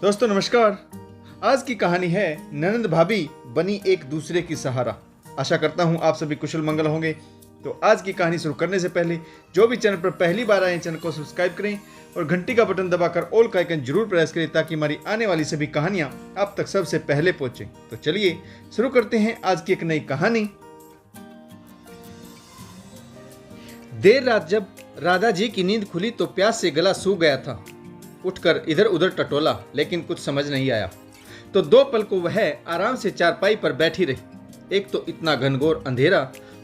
दोस्तों नमस्कार। आज की कहानी है ननंद भाभी बनी एक दूसरे की सहारा। आशा करता हूँ आप सभी कुशल मंगल होंगे। तो आज की कहानी शुरू करने से पहले जो भी चैनल पर पहली बार आए चैनल को सब्सक्राइब करें और घंटी का बटन दबाकर ऑल का आइकन जरूर प्रेस करें ताकि हमारी आने वाली सभी कहानियां आप तक सबसे पहले पहुंचे। तो चलिए शुरू करते हैं आज की एक नई कहानी। देर रात जब राधा जी की नींद खुली तो प्यास से गला सूख गया था। उठकर इधर उधर टटोला लेकिन कुछ समझ नहीं आया। तो दो पल को वह आराम से चारपाई पर बैठी रही। एक तो इतना घनघोर अंधेरा,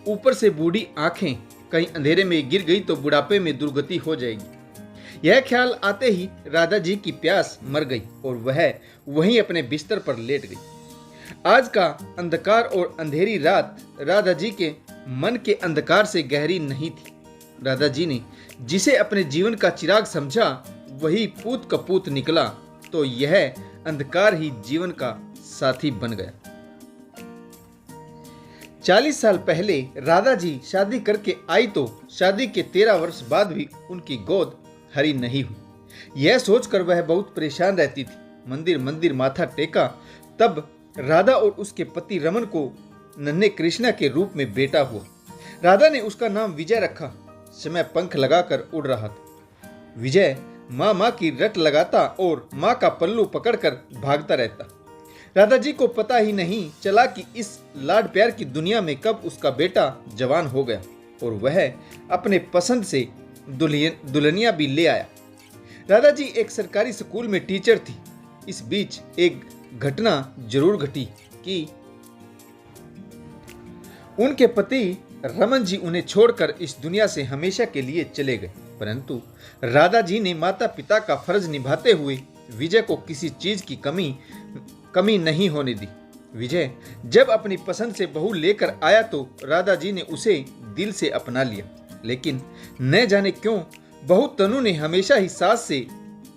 ऊपर से बूढ़ी आंखें, कहीं अंधेरे में गिर गई तो बुढ़ापे में दुर्गति हो जाएगी। यह ख्याल आते ही राधा जी की प्यास मर गई और वह वहीं अपने बिस्तर पर लेट गई। आज का अंधकार और अंधेरी रात राधा जी के मन के अंधकार से गहरी नहीं थी। राधा जी ने जिसे अपने जीवन का चिराग समझा वही पूत कपूत निकला तो यह अंधकार ही जीवन का साथी बन गया। 40 साल पहले राधा जी शादी करके आई तो शादी के 13 वर्ष बाद भी उनकी गोद हरी नहीं हुई। यह सोचकर वह बहुत परेशान रहती थी। मंदिर मंदिर माथा टेका तब राधा और उसके पति रमन को नन्हे कृष्णा के रूप में बेटा हुआ। राधा ने उसका नाम विजय रखा। समय पंख लगाकर उड़ रहा था। विजय माँ की रट लगाता और माँ का पल्लू पकड़कर भागता रहता। राधा जी को पता ही नहीं चला कि इस लाड प्यार की दुनिया में कब उसका बेटा जवान हो गया और वह अपने पसंद से दुल्हनिया भी ले आया। राधा जी एक सरकारी स्कूल में टीचर थी। इस बीच एक घटना जरूर घटी कि उनके पति रमन जी उन्हें छोड़कर इस दुनिया से हमेशा के लिए चले गए। परंतु राधा जी ने माता पिता का फर्ज निभाते हुए विजय को किसी चीज की कमी नहीं होने दी। विजय जब अपनी पसंद से बहू लेकर आया तो राधा जी ने उसे दिल से अपना लिया। लेकिन न जाने क्यों बहू तनु ने हमेशा ही सास से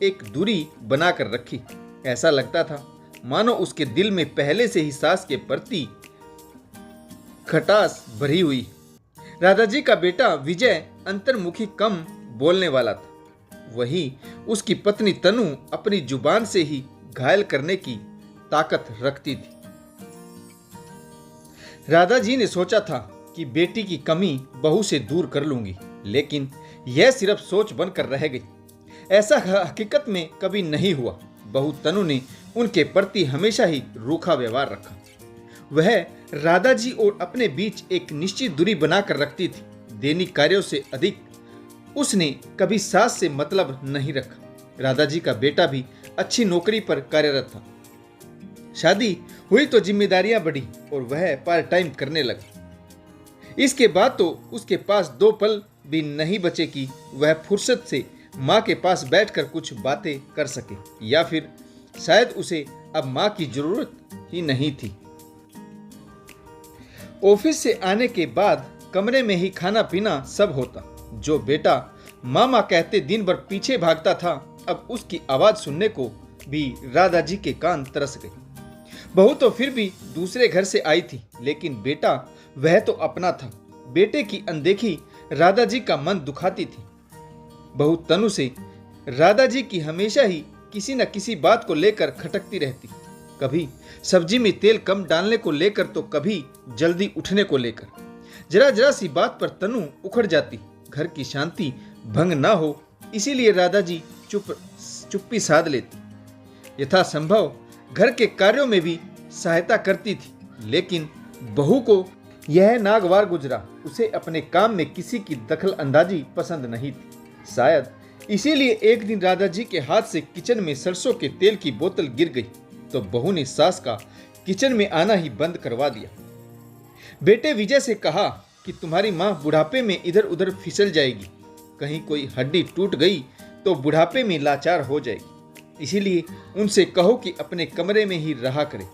एक दूरी बनाकर रखी। ऐसा लगता था मानो उसके दिल में पहले से ही सास के प्रति खटास भरी हुई। राधा जी का बेटा विजय अंतर्मुखी कम बोलने वाला था। वही उसकी पत्नी तनु अपनी जुबान से ही घायल करने की ताकत रखती थी। राधा जी ने सोचा था कि बेटी की कमी बहू से दूर कर लूंगी, लेकिन यह सिर्फ सोच बनकर रह गई। ऐसा हकीकत में कभी नहीं हुआ। बहू तनु ने उनके प्रति हमेशा ही रूखा व्यवहार रखा। वह राधा जी और अपने बीच एक निश्चित दूरी बनाकर रखती थी। दैनिक कार्यों से अधिक उसने कभी सास से मतलब नहीं रखा। राधा जी का बेटा भी अच्छी नौकरी पर कार्यरत था। शादी हुई तो जिम्मेदारियां बढ़ी और वह पार्ट टाइम करने लगा। इसके बाद तो उसके पास दो पल भी नहीं बचे कि वह फुर्सत से माँ के पास बैठकर कुछ बातें कर सके, या फिर शायद उसे अब माँ की जरूरत ही नहीं थी। ऑफिस से आने के बाद कमरे में ही खाना पीना सब होता। जो बेटा मामा कहते दिन भर पीछे भागता था, अब उसकी आवाज सुनने को भी राधा जी के कान तरस गए। बहू तो फिर भी दूसरे घर से आई थी, लेकिन बेटा वह तो अपना था। बेटे की अनदेखी राधा जी का मन दुखाती थी। बहू तनु से राधा जी की हमेशा ही किसी न किसी बात को लेकर खटकती रहती। कभी सब्जी में तेल कम डालने को लेकर तो कभी जल्दी उठने को लेकर। जरा जरा सी बात पर तनु उखड़ जाती। घर की शांति भंग ना हो इसीलिए राधा जी चुप्पी साध लेती। यथासंभव घर के कार्यों में भी सहायता करती थी, लेकिन बहू को यह नागवार गुजरा। उसे अपने काम में किसी की दखल अंदाजी पसंद नहीं थी। शायद इसीलिए एक दिन राधा जी के हाथ से किचन में सरसों के तेल की बोतल गिर गई तो बहू ने सास का किचन में आना ही बंद करवा दिया। बेटे विजय से कहा कि तुम्हारी माँ बुढ़ापे में इधर उधर फिसल जाएगी, कहीं कोई हड्डी टूट गई तो बुढ़ापे में लाचार हो जाएगी, इसीलिए उनसे कहो कि अपने कमरे में ही रहा करे।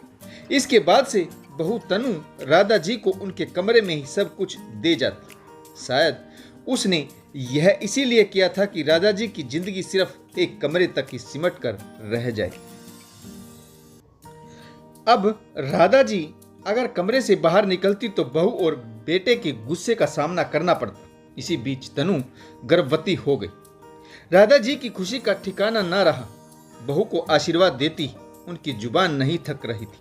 इसके बाद से बहू तनु राधा जी को उनके कमरे में ही सब कुछ दे जाती। शायद उसने यह इसीलिए किया था कि राधा जी की जिंदगी सिर्फ एक कमरे तक ही सिमट कर रह जाए। अब राधा जी अगर कमरे से बाहर निकलती तो बहू और बेटे के गुस्से का सामना करना पड़ता। इसी बीच तनु गर्भवती हो गई। राधा जी की खुशी का ठिकाना ना रहा। बहू को आशीर्वाद देती उनकी जुबान नहीं थक रही थी।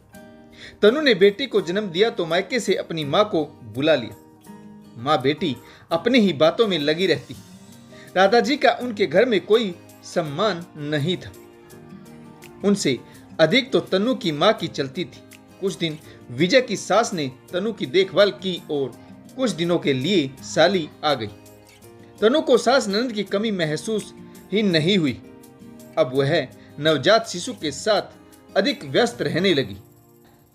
तनु ने बेटी को जन्म दिया तो मायके से अपनी माँ को बुला लिया। माँ बेटी अपनी ही बातों में लगी रहती। राधा जी का उनके घर में कोई सम्मान नहीं था। उनसे अधिक तो तनु की माँ की चलती थी। कुछ दिन विजय की सास ने तनु की देखभाल की और कुछ दिनों के लिए साली आ गई। तनु को सास ननद की कमी महसूस ही नहीं हुई। अब वह नवजात शिशु के साथ अधिक व्यस्त रहने लगी।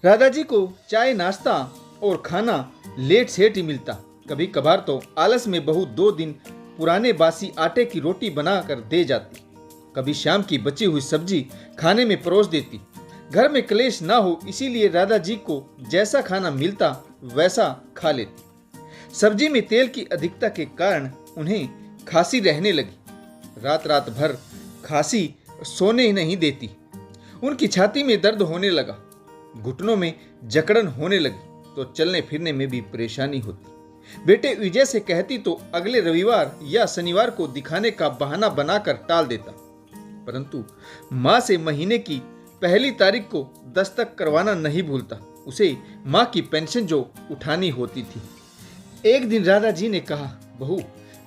राधा जी को चाय नाश्ता और खाना लेट सेट ही मिलता। कभी कभार तो आलस में बहू 2 दिन पुराने बासी आटे की रोटी बनाकर दे जाती। कभी शाम की बची हुई सब्जी खाने में परोस देती। घर में क्लेश ना हो इसीलिए राधा जी को जैसा खाना मिलता वैसा खा लेती। सब्जी में तेल की अधिकता के कारण उन्हें खांसी रहने लगी। रात रात भर खांसी सोने ही नहीं देती। उनकी छाती में दर्द होने लगा, घुटनों में जकड़न होने लगी तो चलने फिरने में भी परेशानी होती। बेटे विजय से कहती तो अगले रविवार या शनिवार को दिखाने का बहाना बनाकर टाल देता, परंतु माँ से महीने की पहली तारीख को दस्तक करवाना नहीं भूलता। उसे माँ की पेंशन जो उठानी होती थी। एक दिन राधा जी ने कहा, बहू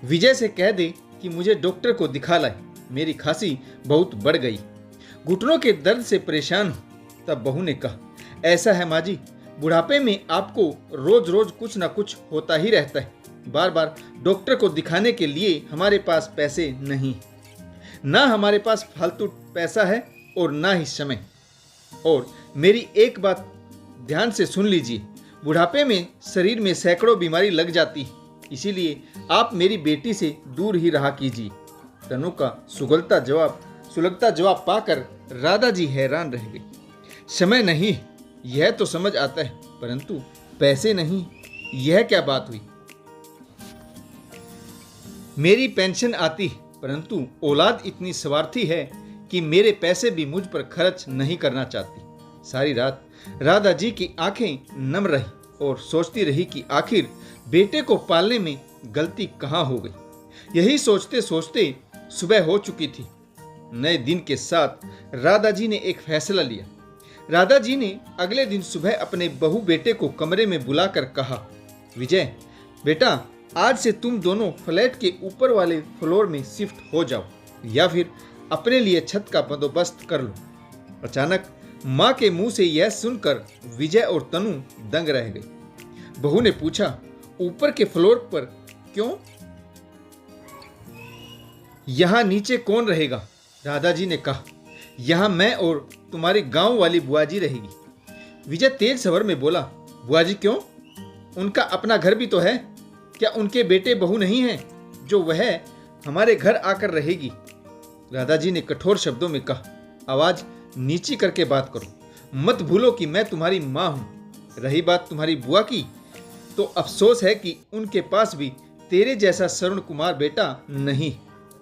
विजय से कह दे कि मुझे डॉक्टर को दिखा लाए, मेरी खांसी बहुत बढ़ गई, घुटनों के दर्द से परेशान हूँ। तब बहू ने कहा, ऐसा है माँ जी, बुढ़ापे में आपको रोज रोज कुछ ना कुछ होता ही रहता है। बार बार डॉक्टर को दिखाने के लिए हमारे पास पैसे नहीं, ना हमारे पास फालतू पैसा है और ना ही समय। और मेरी एक बात ध्यान से सुन लीजिए, बुढ़ापे में शरीर में सैकड़ों बीमारी लग जाती है, इसीलिए आप मेरी बेटी से दूर ही रहा कीजिए। तनु का सुलगता जवाब पाकर राधा जी हैरान रह गई। समय नहीं यह तो समझ आता है, परंतु पैसे नहीं, यह क्या बात हुई? मेरी पेंशन आती है, परंतु औलाद इतनी स्वार्थी है कि मेरे पैसे भी मुझ पर खर्च नहीं करना चाहती। सारी रात राधा जी की आंखें नम रही और सोचती रही कि आखिर बेटे को पालने में गलती कहाँ हो गई। यही सोचते सोचते सुबह हो चुकी थी। नए दिन के साथ राधा जी ने एक फैसला लिया। राधा जी ने अगले दिन सुबह अपने बहू बेटे को कमरे में बुलाकर कहा, विजय बेटा, आज से तुम दोनों फ्लैट के ऊपर वाले फ्लोर में शिफ्ट हो जाओ या फिर अपने लिए छत का बंदोबस्त कर लो। अचानक माँ के मुंह से यह सुनकर विजय और तनु दंग रह गई। बहू ने पूछा, ऊपर के फ्लोर पर क्यों? यहाँ नीचे कौन रहेगा? राधा जी ने कहा, यहाँ मैं और तुम्हारी गांव वाली बुआ जी रहेगी। विजय तेज स्वर में बोला, बुआ जी क्यों? उनका अपना घर भी तो है। क्या उनके बेटे बहू नहीं हैं जो वह हमारे घर आकर रहेगी? राधा जी ने कठोर शब्दों में कहा, आवाज नीची करके बात करो, मत भूलो कि मैं तुम्हारी माँ हूँ। रही बात तुम्हारी बुआ की, तो अफसोस है कि उनके पास भी तेरे जैसा श्रवण कुमार बेटा नहीं,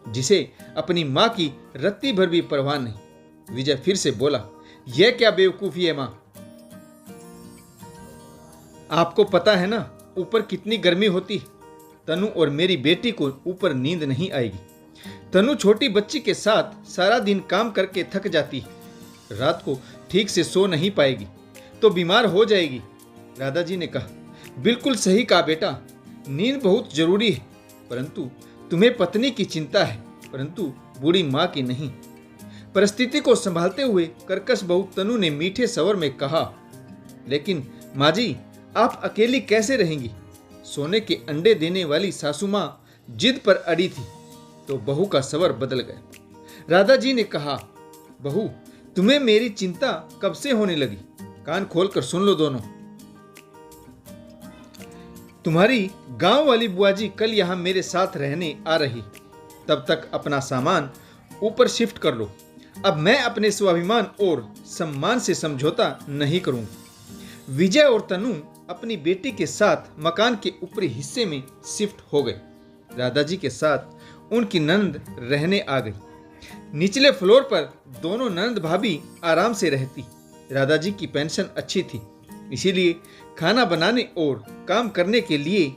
जिसे अपनी माँ की रत्ती भर भी परवाह नहीं। विजय फिर से बोला, यह क्या बेवकूफी है माँ? आपको पता है ना ऊपर कितनी गर्मी होती। तनु और मेरी बेटी को ऊपर नींद नहीं आएगी। तनु छोटी बच्ची के साथ सारा दिन काम करके थक जाती है, रात को ठीक से सो नहीं पाएगी तो बीमार हो जाएगी। राधा जी ने कहा, बिल्कुल सही कहा बेटा, नींद बहुत जरूरी है, परंतु तुम्हें पत्नी की चिंता है, परंतु बूढ़ी माँ की नहीं। परिस्थिति को संभालते हुए कर्कश बहू तनु ने मीठे स्वर में कहा, लेकिन माँ जी आप अकेली कैसे रहेंगी? सोने के अंडे देने वाली सासू माँ जिद पर अड़ी थी तो बहू का स्वर बदल गया। राधा जी ने कहा, बहू तुम्हें मेरी चिंता कब से होने लगी? कान खोलकर सुन लो दोनों। तुम्हारी गांव वाली बुआ जी कल यहाँ मेरे साथ रहने आ रही, तब तक अपना सामान ऊपर शिफ्ट कर लो। अब मैं अपने स्वाभिमान और सम्मान से समझौता नहीं करूंगा। विजय और तनु अपनी बेटी के साथ मकान के ऊपरी हिस्से में शिफ्ट हो गए। राधा जी के साथ उनकी ननद रहने आ गई। निचले फ्लोर पर दोनों ननद भाभी आराम से रहती। राधा जी की पेंशन अच्छी थी, इसीलिए खाना बनाने और काम करने के लिए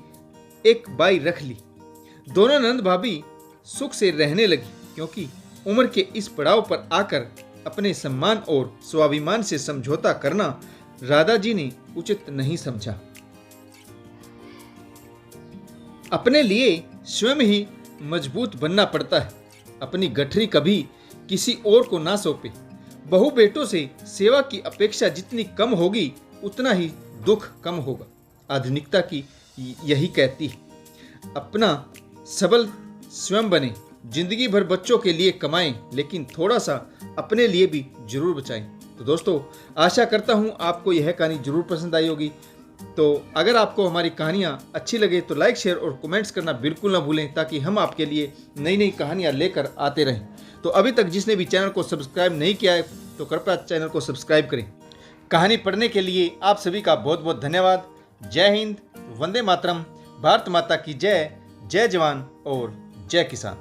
एक बाई रख ली। दोनों नंद भाभी सुख से रहने लगी, क्योंकि उम्र के इस पड़ाव पर आकर अपने सम्मान और स्वाभिमान से समझौता करना राधा जी ने उचित नहीं समझा। अपने लिए स्वयं ही मजबूत बनना पड़ता है। अपनी गठरी कभी किसी और को ना सौंपे। बहू बेटों से सेवा की अपेक्षा जितनी कम होगी उतना ही दुख कम होगा। आधुनिकता की यही कहती है, अपना सबल स्वयं बने, जिंदगी भर बच्चों के लिए कमाएं, लेकिन थोड़ा सा अपने लिए भी जरूर बचाएं। तो दोस्तों, आशा करता हूं आपको यह कहानी जरूर पसंद आई होगी। तो अगर आपको हमारी कहानियाँ अच्छी लगे तो लाइक, शेयर और कमेंट्स करना बिल्कुल ना भूलें, ताकि हम आपके लिए नई नई कहानियाँ लेकर आते रहें। तो अभी तक जिसने भी चैनल को सब्सक्राइब नहीं किया है तो कृपया चैनल को सब्सक्राइब करें। कहानी पढ़ने के लिए आप सभी का बहुत बहुत धन्यवाद। जय हिंद, वंदे मातरम, भारत माता की जय, जय जवान और जय किसान।